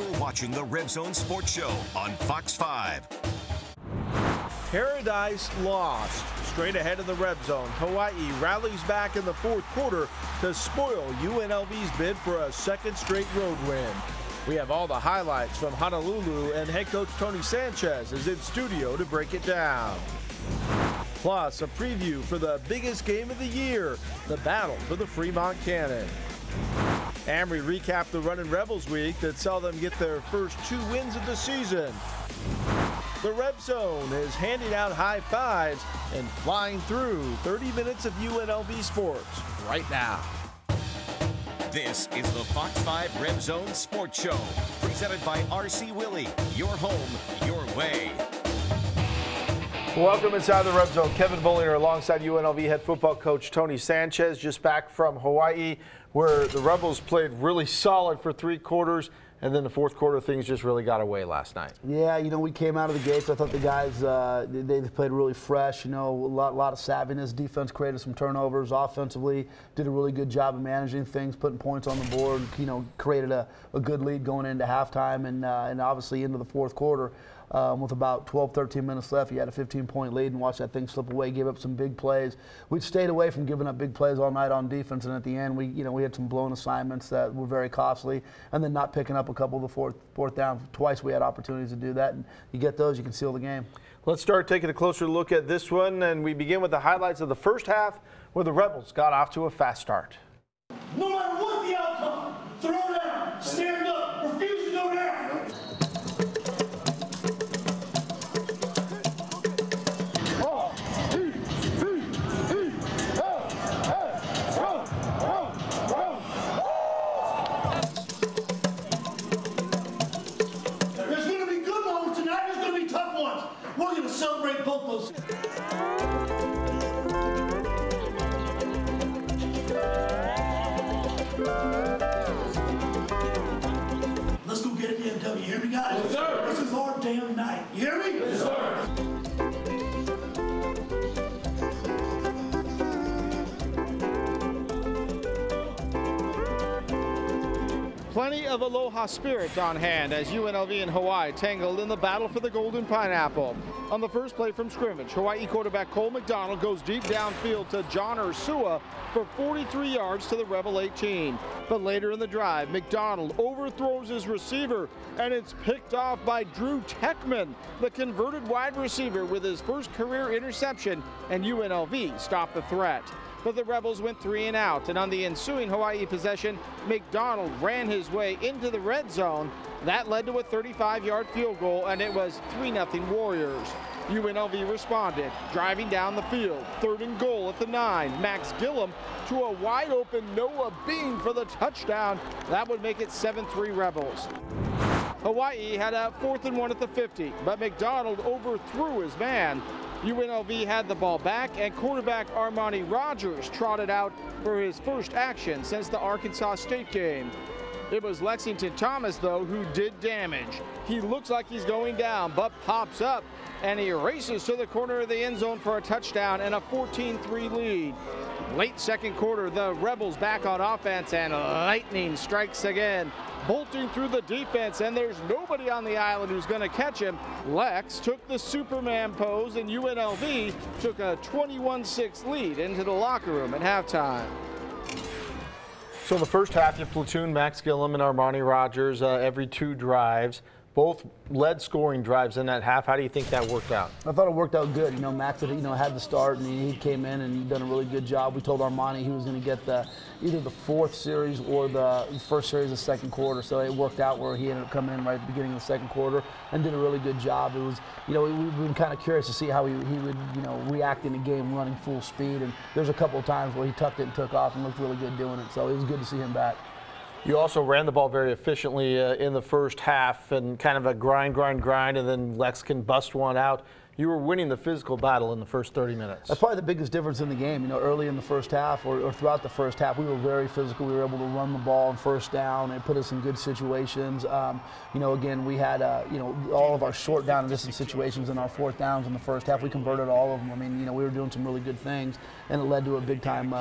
You're watching the RebZone Sports Show on Fox 5. Paradise lost. Straight ahead of the RebZone, Hawaii rallies back in the fourth quarter to spoil UNLV's bid for a second straight road win. We have all the highlights from Honolulu, and head coach Tony Sanchez is in studio to break it down. Plus, a preview for the biggest game of the year, the battle for the Fremont Cannon. And we recap the Runnin Rebels week that saw them get their first 2 wins of the season. The RebZone is handing out high fives and flying through 30 minutes of UNLV sports right now. This is the Fox 5 RebZone Sports Show, presented by RC Willey. Your home, your way. Welcome inside the RebZone. Kevin Bollinger alongside UNLV head football coach Tony Sanchez, just back from Hawaii, where the Rebels played really solid for 3 quarters. And then the fourth quarter, things just really got away last night. Yeah, you know, we came out of the gates. I thought the guys, they played really fresh, you know, a lot of savviness. Defense created some turnovers. Offensively, did a really good job of managing things, putting points on the board, you know, created a good lead going into halftime and obviously into the fourth quarter. With about 12, 13 minutes left, you had a 15-point lead and watched that thing slip away, gave up some big plays. We stayed away from giving up big plays all night on defense, and at the end, we had some blown assignments that were very costly, and then not picking up a couple of the fourth down. Twice we had opportunities to do that, and you get those, you can seal the game. Let's start taking a closer look at this one, and we begin with the highlights of the first half, where the Rebels got off to a fast start. No matter what the outcome, throw down, stand up, refuse to go down. We're going to celebrate both those. Let's go get an EMW. You hear me, guys? Yes, sir. This is our damn night. You hear me? Yes, sir. Plenty of aloha spirit on hand as UNLV and Hawaii tangled in the battle for the Golden Pineapple. On the first play from scrimmage, Hawaii quarterback Cole McDonald goes deep downfield to John Ursua for 43 yards to the Rebel 18. But later in the drive, McDonald overthrows his receiver, and it's picked off by Drew Techman, the converted wide receiver, with his first career interception, and UNLV stopped the threat. But the Rebels went 3 and out, and on the ensuing Hawaii possession, McDonald ran his way into the red zone. That led to a 35-yard field goal, and it was 3-0 Warriors. UNLV responded, driving down the field. 3rd and goal at the 9. Max Gillum to a wide-open Noah Bean for the touchdown. That would make it 7-3 Rebels. Hawaii had a 4th and 1 at the 50, but McDonald overthrew his man. UNLV had the ball back, and quarterback Armani Rogers trotted out for his first action since the Arkansas State game. It was Lexington Thomas, though, who did damage. He looks like he's going down, but pops up, and he races to the corner of the end zone for a touchdown and a 14-3 lead. Late second quarter, the Rebels back on offense, and lightning strikes again, bolting through the defense, and there's nobody on the island who's going to catch him. Lex took the Superman pose, and UNLV took a 21-6 lead into the locker room at halftime. So in the first half, you platooned Max Gillum and Armani Rogers every 2 drives. Both led scoring drives in that half. How do you think that worked out? I thought it worked out good. You know, Max had the start, and he came in and he done a really good job. We told Armani he was going to get either the 4th series or the first series of the second quarter. So it worked out where he ended up coming in right at the beginning of the second quarter and did a really good job. It was, you know, we've been kind of curious to see how he would, you know, react in the game running full speed. And there's a couple of times where he tucked it and took off and looked really good doing it. So it was good to see him back. You also ran the ball very efficiently in the first half, and kind of a grind, and then Lex can bust one out. You were winning the physical battle in the first 30 minutes. That's probably the biggest difference in the game. You know, early in the first half or throughout the first half, we were very physical. We were able to run the ball on first down and put us in good situations. You know, again, we had, you know, all of our short down and distance situations in our 4th downs in the first half. We converted all of them. I mean, you know, we were doing some really good things, and it led to a big-time,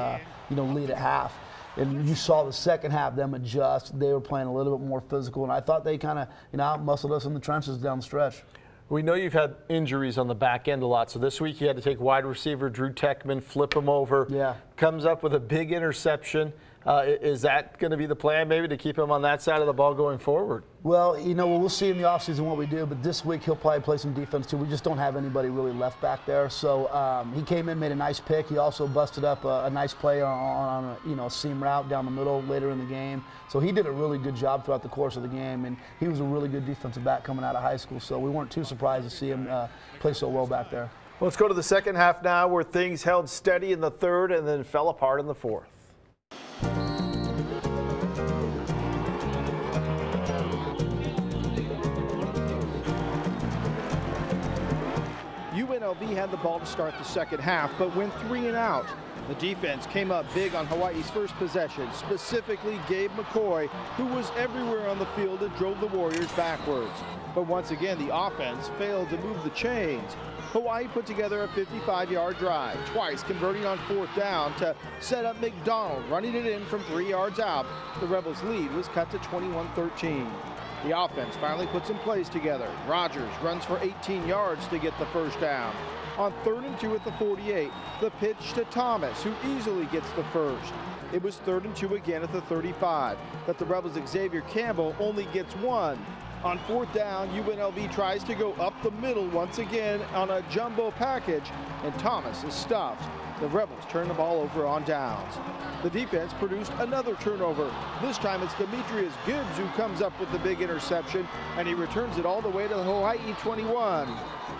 you know, lead at half. and you saw the second half them adjust. They were playing a little bit more physical, and I thought they kind of, out-muscled us in the trenches down the stretch. We know you've had injuries on the back end a lot, so this week you had to take wide receiver Drew Techman, flip him over. Yeah. Comes up with a big interception. Is that going to be the plan, maybe, to keep him on that side of the ball going forward? Well, we'll see in the offseason what we do, but this week he'll probably play some defense too. We just don't have anybody really left back there. So he came in, made a nice pick. He also busted up a nice play on a seam route down the middle later in the game. So he did a really good job throughout the course of the game, and he was a really good defensive back coming out of high school. So we weren't too surprised to see him play so well back there. Let's go to the second half now, where things held steady in the third and then fell apart in the fourth. UNLV had the ball to start the second half, but went 3 and out. The defense came up big on Hawaii's first possession, specifically Gabe McCoy, who was everywhere on the field and drove the Warriors backwards. But once again, the offense failed to move the chains. Hawaii put together a 55-yard drive, twice converting on 4th down to set up McDonald, running it in from 3 yards out. The Rebels' lead was cut to 21-13. The offense finally put some plays together. Rogers runs for 18 yards to get the first down. On 3rd and 2 at the 48, the pitch to Thomas, who easily gets the first. It was 3rd and 2 again at the 35, but the Rebels' Xavier Campbell only gets 1. On 4th down, UNLV tries to go up the middle once again on a jumbo package, and Thomas is stuffed. The Rebels turn the ball over on downs. The defense produced another turnover. This time it's Demetrius Gibbs who comes up with the big interception, and he returns it all the way to the Hawaii 21.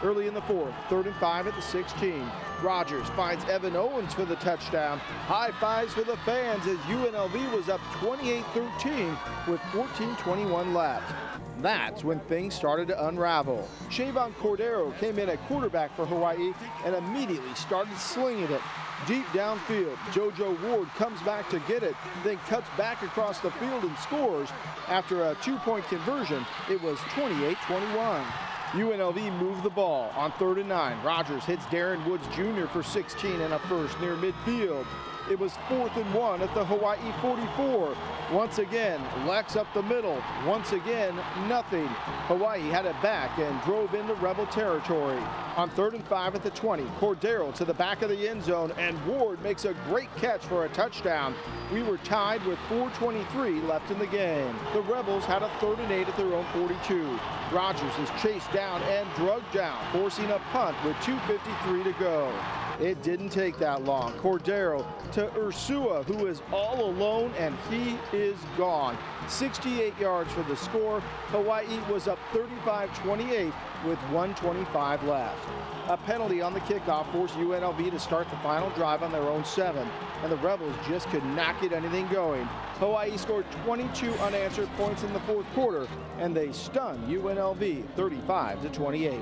Early in the fourth, 3rd and 5 at the 16. Rogers finds Evan Owens for the touchdown. High fives for the fans as UNLV was up 28-13 with 14:21 left. That's when things started to unravel. Shavon Cordero came in at quarterback for Hawaii and immediately started slinging it. Deep downfield, JoJo Ward comes back to get it, then cuts back across the field and scores. After a 2-point conversion, it was 28-21. UNLV moved the ball on 3rd and 9. Rogers hits Darren Woods Jr. for 16 and a first near midfield. It was 4th and 1 at the Hawaii 44. Once again, Lex up the middle. Once again, nothing. Hawaii had it back and drove into Rebel territory. On 3rd and 5 at the 20, Cordero to the back of the end zone, and Ward makes a great catch for a touchdown. We were tied with 4:23 left in the game. The Rebels had a 3rd and 8 at their own 42. Rogers is chased down and drugged down, forcing a punt with 2:53 to go. It didn't take that long. Cordero to Ursua, who is all alone, and he is gone. 68 yards for the score. Hawaii was up 35-28 with 1:25 left. A penalty on the kickoff forced UNLV to start the final drive on their own 7, and the Rebels just could not get anything going. Hawaii scored 22 unanswered points in the 4th quarter, and they stunned UNLV 35-28.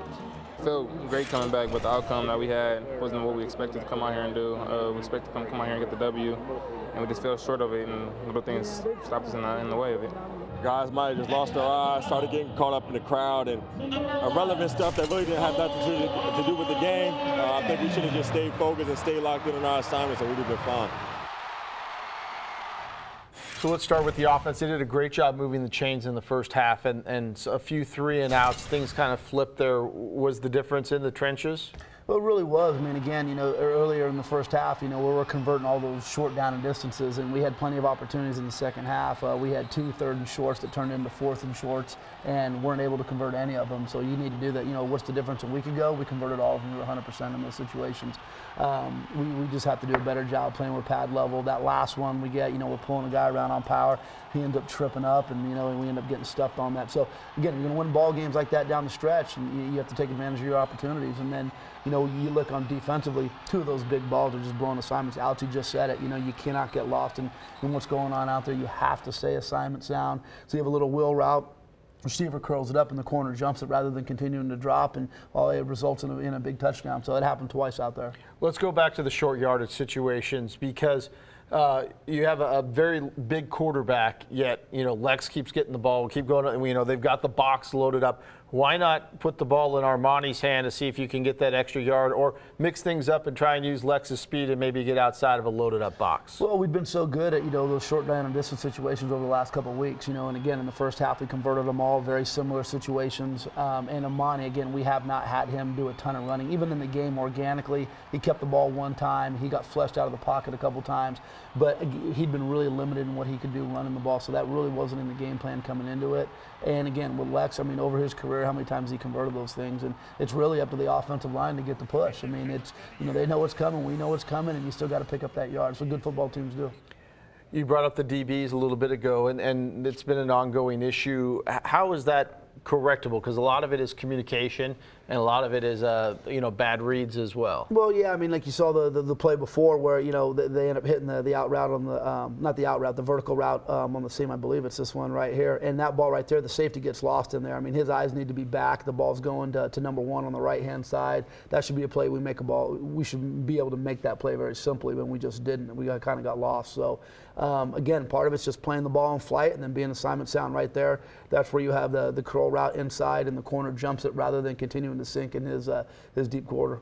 Felt great coming back, but the outcome that we had wasn't what we expected to come out here and do. We expected to come out here and get the W, and we just fell short of it, and little things stopped us in the way of it. Guys might have just lost their eyes, started getting caught up in the crowd, and irrelevant stuff that really didn't have nothing to do with the game. I think we should have just stayed focused and stayed locked in on our assignments, and we'd have been fine. So let's start with the offense. They did a great job moving the chains in the first half, and a few 3 and outs. Things kind of flipped there. Was the difference in the trenches? Well, it really was. I mean, again, earlier in the first half, we were converting all those short down and distances, and we had plenty of opportunities in the second half. We had 2 3rd and shorts that turned into 4th and shorts, and weren't able to convert any of them. So you need to do that. What's the difference? A week ago, we converted all of them. We were 100% in those situations. We just have to do a better job playing with pad level. That last one we get, we're pulling a guy around on power. He ends up tripping up, and we end up getting stuffed on that. So again, you're going to win ball games like that down the stretch, and you have to take advantage of your opportunities. And then, you look on defensively, 2 of those big balls are just blowing assignments. Alty just said it. You cannot get lost in what's going on out there. You have to stay assignment sound. So you have a little wheel route. Receiver curls it up in the corner, jumps it rather than continuing to drop, and all it results in a big touchdown. So it happened twice out there. Let's go back to the short yardage situations, because you have a very big quarterback, yet Lex keeps getting the ball, keep going, and they've got the box loaded up. why not put the ball in Armani's hand to see if you can get that extra yard, or mix things up and try and use Lex's speed and maybe get outside of a loaded up box? Well, we've been so good at, those short down and distance situations over the last couple of weeks, and again, in the first half we converted them all, very similar situations. And Armani, again, we have not had him do a ton of running. Even in the game organically, he kept the ball one time, he got flushed out of the pocket a couple times, but he'd been really limited in what he could do running the ball, so that really wasn't in the game plan coming into it. And again, with Lex, I mean, over his career, how many times he converted those things, and it's really up to the offensive line to get the push. I mean, it's, they know it's coming, we know it's coming, and you still got to pick up that yard. That's what good football teams do. You brought up the DBs a little bit ago, and it's been an ongoing issue. How is that correctable? Because a lot of it is communication, and a lot of it is bad reads as well. Well, yeah, I mean, like you saw the play before where they end up hitting the out route on the not the out route, the vertical route on the seam. I believe it's this one right here, and that ball right there, the safety gets lost in there. I mean, his eyes need to be back. The ball's going to number 1 on the right hand side. That should be a play we make a ball. We should be able to make that play very simply, but we just didn't. We kind of got lost. So again, part of it's just playing the ball in flight and then being assignment sound right there. That's where you have the curl route inside and the corner jumps it rather than continuing to sink in his deep quarter.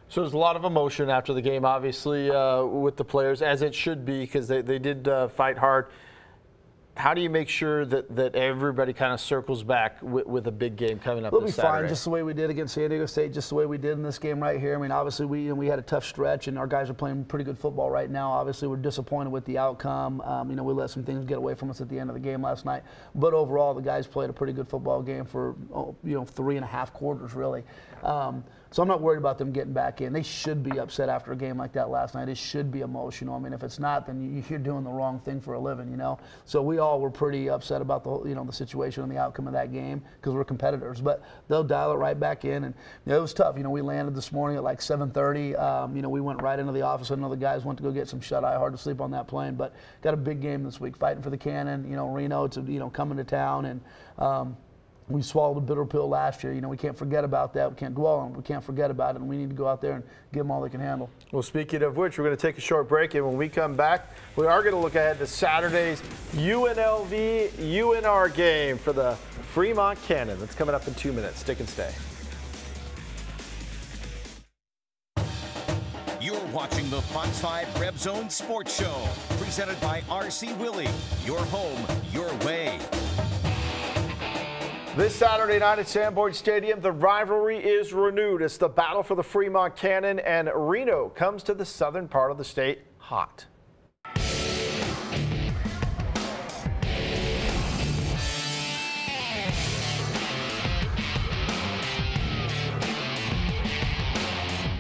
So there's a lot of emotion after the game, obviously, with the players, as it should be, because they did fight hard. How do you make sure that everybody kind of circles back with a big game coming up this Saturday? We'll be fine, just the way we did against San Diego State, just the way we did in this game right here. I mean, obviously, we had a tough stretch, and our guys are playing pretty good football right now. Obviously, we're disappointed with the outcome. We let some things get away from us at the end of the game last night. But overall, the guys played a pretty good football game for 3.5 quarters, really. So I'm not worried about them getting back in. They should be upset after a game like that last night. It should be emotional. I mean, if it's not, then you're doing the wrong thing for a living, So we all were pretty upset about the situation and the outcome of that game because we're competitors. But they'll dial it right back in, and it was tough. We landed this morning at like 7:30. We went right into the office. I know the guys went to go get some shut-eye. Hard to sleep on that plane, but got a big game this week, fighting for the Cannon. Reno to coming to town, and we swallowed a bitter pill last year. We can't forget about that. We can't dwell on it. We can't forget about it, and we need to go out there and give them all they can handle. Well, speaking of which, we're going to take a short break, and when we come back, we are going to look ahead to Saturday's UNLV-UNR game for the Fremont Cannon. That's coming up in 2 minutes. Stick and stay. You're watching the Fox 5 RebZone Sports Show, presented by RC Willey. Your home, your way. This Saturday night at Sanborn Stadium, the rivalry is renewed. It's the battle for the Fremont Cannon, and Reno comes to the southern part of the state hot.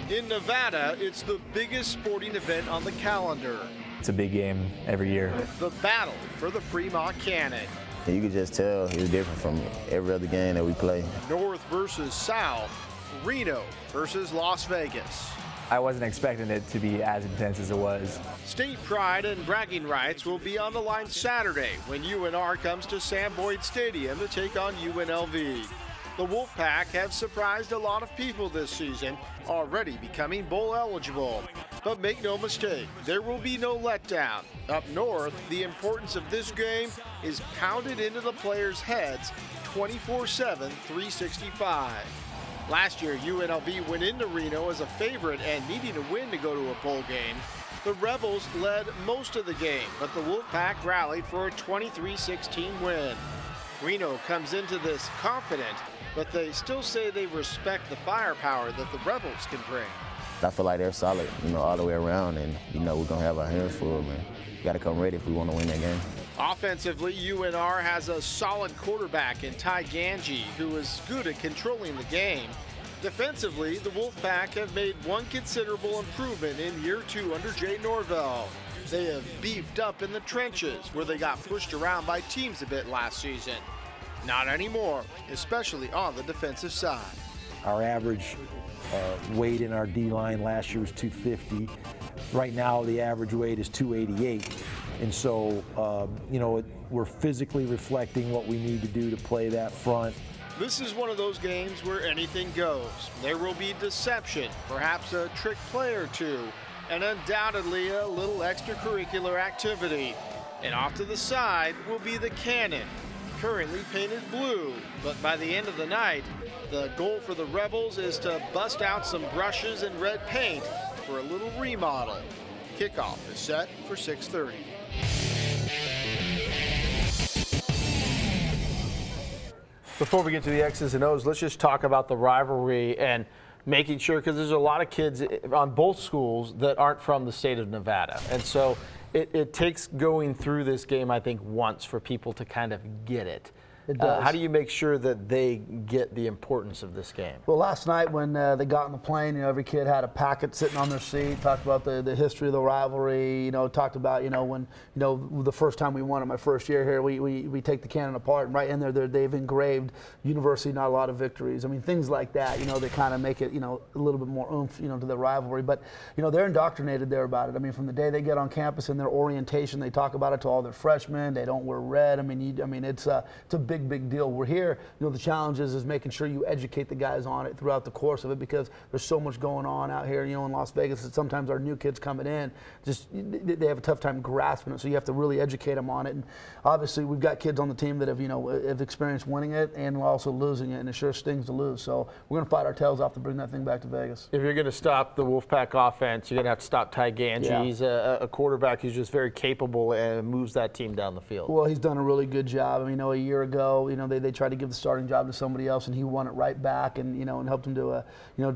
In Nevada, it's the biggest sporting event on the calendar. It's a big game every year. The battle for the Fremont Cannon. You could just tell it's different from every other game that we play. North versus South, Reno versus Las Vegas. I wasn't expecting it to be as intense as it was. State pride and bragging rights will be on the line Saturday when UNR comes to Sam Boyd Stadium to take on UNLV. The Wolfpack have surprised a lot of people this season, already becoming bowl eligible. But make no mistake, there will be no letdown. Up north, the importance of this game is pounded into the players' heads 24/7, 365. Last year, UNLV went into Reno as a favorite and needing a win to go to a bowl game. The Rebels led most of the game, but the Wolfpack rallied for a 23-16 win. Reno comes into this confident, but they still say they respect the firepower that the Rebels can bring. I feel like they're solid, all the way around, and, we're going to have our hands full, man. We got to come ready if we want to win that game. Offensively, UNR has a solid quarterback in Ty Ganji, who is good at controlling the game. Defensively, the Wolfpack have made one considerable improvement in year 2 under Jay Norvell. They have beefed up in the trenches, where they got pushed around by teams a bit last season. Not anymore, especially on the defensive side. Our average weight in our D-line last year was 250. Right now, the average weight is 288. And so, we're physically reflecting what we need to do to play that front. This is one of those games where anything goes. There will be deception, perhaps a trick play or two, and undoubtedly a little extracurricular activity. And off to the side will be the Cannon, currently painted blue, but by the end of the night, the goal for the Rebels is to bust out some brushes and red paint for a little remodel. Kickoff is set for 6:30. Before we get to the X's and O's, let's just talk about the rivalry and making sure, because there's a lot of kids on both schools that aren't from the state of Nevada. And so it takes going through this game, I think, once for people to kind of get it. It does. How do you make sure that they get the importance of this game? Well, last night when they got on the plane, every kid had a packet sitting on their seat, talked about the history of the rivalry, talked about, when, the first time we won it, my first year here, we take the cannon apart, and right in there they've engraved University, not a lot of victories. I mean, things like that, they kind of make it, a little bit more oomph, to the rivalry. But, they're indoctrinated there about it. I mean, from the day they get on campus in their orientation, they talk about it to all their freshmen. They don't wear red. I mean, it's a big deal. We're here, the challenge is making sure you educate the guys on it throughout the course of it, because there's so much going on out here, in Las Vegas, that sometimes our new kids coming in, they have a tough time grasping it, so you have to really educate them on it. And obviously we've got kids on the team that have experienced winning it and also losing it, and it sure stings to lose. So we're going to fight our tails off to bring that thing back to Vegas. If you're going to stop the Wolfpack offense, you're going to have to stop Ty Ganji. Yeah. He's a quarterback who's just very capable and moves that team down the field. Well, he's done a really good job. I mean, a year ago, they tried to give the starting job to somebody else, and he won it right back, and and helped him to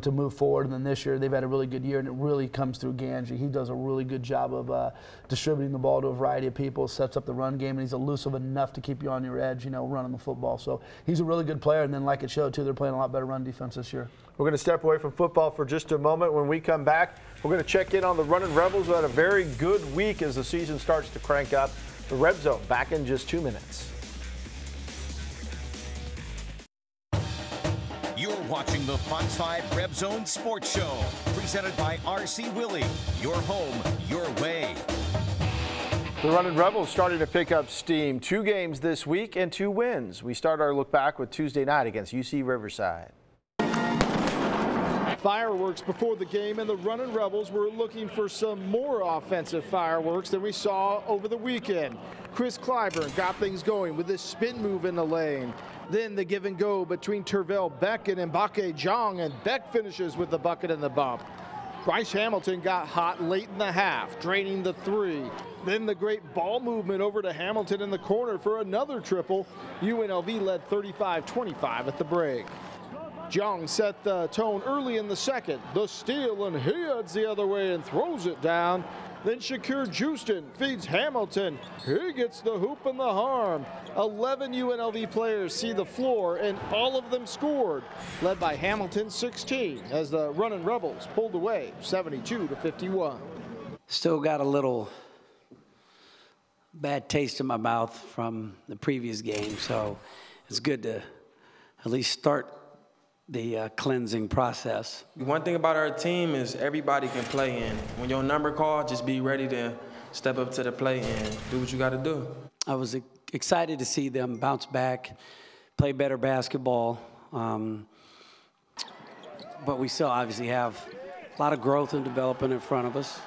to move forward. And then this year they've had a really good year, and it really comes through Ganji. He does a really good job of distributing the ball to a variety of people, sets up the run game, and he's elusive enough to keep you on your edge, running the football. So he's a really good player. And then, like it showed too, they're playing a lot better run defense this year. We're going to step away from football for just a moment. When we come back, we're going to check in on the Runnin Rebels, who had a very good week as the season starts to crank up. The RebZone back in just 2 minutes. You're watching the Fox 5 RebZone Sports Show, presented by RC Willey. Your home, your way. The Runnin Rebels starting to pick up steam. 2 games this week and 2 wins. We start our look back with Tuesday night against UC Riverside. Fireworks before the game, and the Runnin Rebels were looking for some more offensive fireworks than we saw over the weekend. Chris Clyburn got things going with this spin move in the lane. Then the give and go between Tervel Beck and Mbake Jong, and Beck finishes with the bucket and the bump. Bryce Hamilton got hot late in the half, draining the 3. Then the great ball movement over to Hamilton in the corner for another triple. UNLV led 35-25 at the break. Jong set the tone early in the second. The steal, and he heads the other way and throws it down. Then Shakir Justin feeds Hamilton. He gets the hoop and the harm. 11 UNLV players see the floor, and all of them scored, led by Hamilton 16, as the Runnin Rebels pulled away 72-51. Still got a little bad taste in my mouth from the previous game, so it's good to at least start the cleansing process. One thing about our team is everybody can play, and when your number called, just be ready to step up to the plate and do what you got to do. I was excited to see them bounce back, play better basketball, but we still obviously have a lot of growth and development in front of us.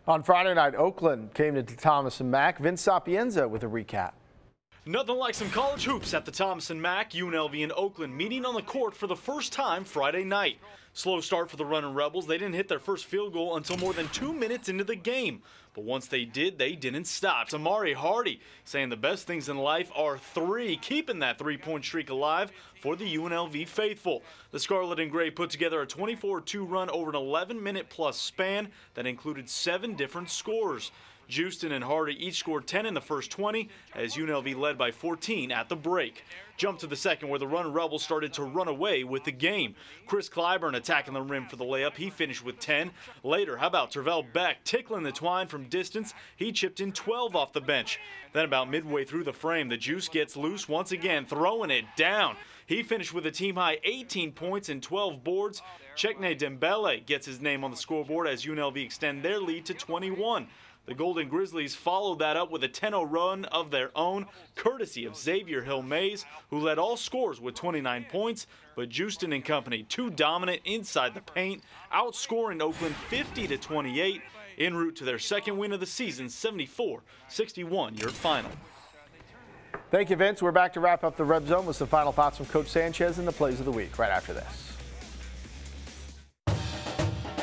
On Friday night, Oakland came to Thomas & Mack. Vince Sapienza with a recap. Nothing like some college hoops at the Thomas & Mack. UNLV and Oakland meeting on the court for the first time Friday night. Slow start for the Runnin Rebels. They didn't hit their first field goal until more than 2 minutes into the game. But once they did, they didn't stop. Tamari Hardy saying the best things in life are 3, keeping that 3-point streak alive for the UNLV faithful. The Scarlet and Gray put together a 24-2 run over an 11-minute-plus span that included 7 different scorers. Justin and Hardy each scored 10 in the first 20, as UNLV led by 14 at the break. Jump to the second, where the Runnin Rebels started to run away with the game. Chris Clyburn attacking the rim for the layup. He finished with 10. Later, how about Tervel Beck tickling the twine from distance? He chipped in 12 off the bench. Then about midway through the frame, the juice gets loose once again, throwing it down. He finished with a team-high 18 points and 12 boards. Chekne Dembele gets his name on the scoreboard as UNLV extend their lead to 21. The Golden Grizzlies followed that up with a 10-0 run of their own, courtesy of Xavier Hill-Mays, who led all scorers with 29 points, but Justin and company too dominant inside the paint, outscoring Oakland 50-28, en route to their second win of the season, 74-61 your final. Thank you, Vince. We're back to wrap up the Red Zone with some final thoughts from Coach Sanchez and the plays of the week right after this.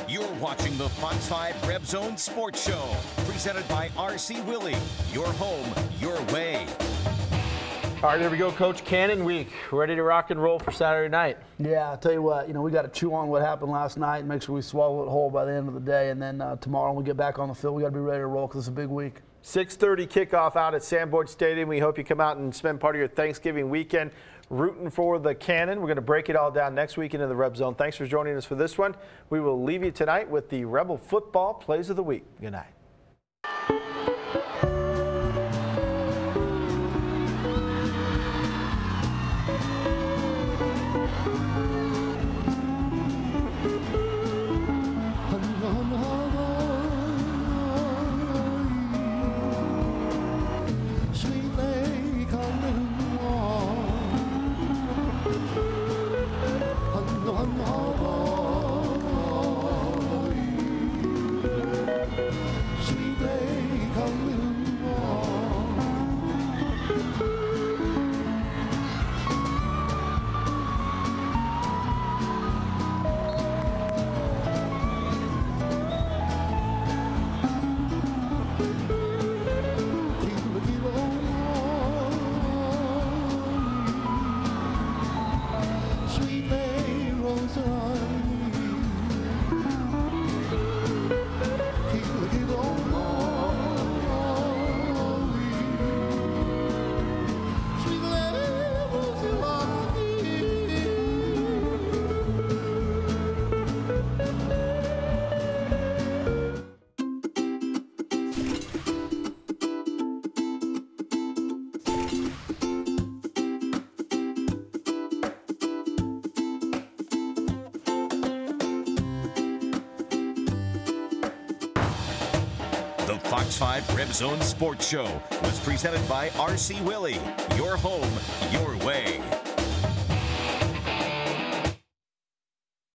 You're watching the Fox 5 Red Zone Sports Show, presented by RC Willey. Your home, your way. All right, here we go, Coach. Cannon week. Ready to rock and roll for Saturday night. Yeah, I'll tell you what, we got to chew on what happened last night and make sure we swallow it whole by the end of the day. And then tomorrow when we get back on the field, we got to be ready to roll because it's a big week. 6:30 kickoff out at Sanborn Stadium. We hope you come out and spend part of your Thanksgiving weekend rooting for the Cannon. We're going to break it all down next week into the Red Zone. Thanks for joining us for this one. We will leave you tonight with the Rebel football plays of the week. Good night. Fox 5 Red Zone Sports Show was presented by RC Willey. Your home, your way.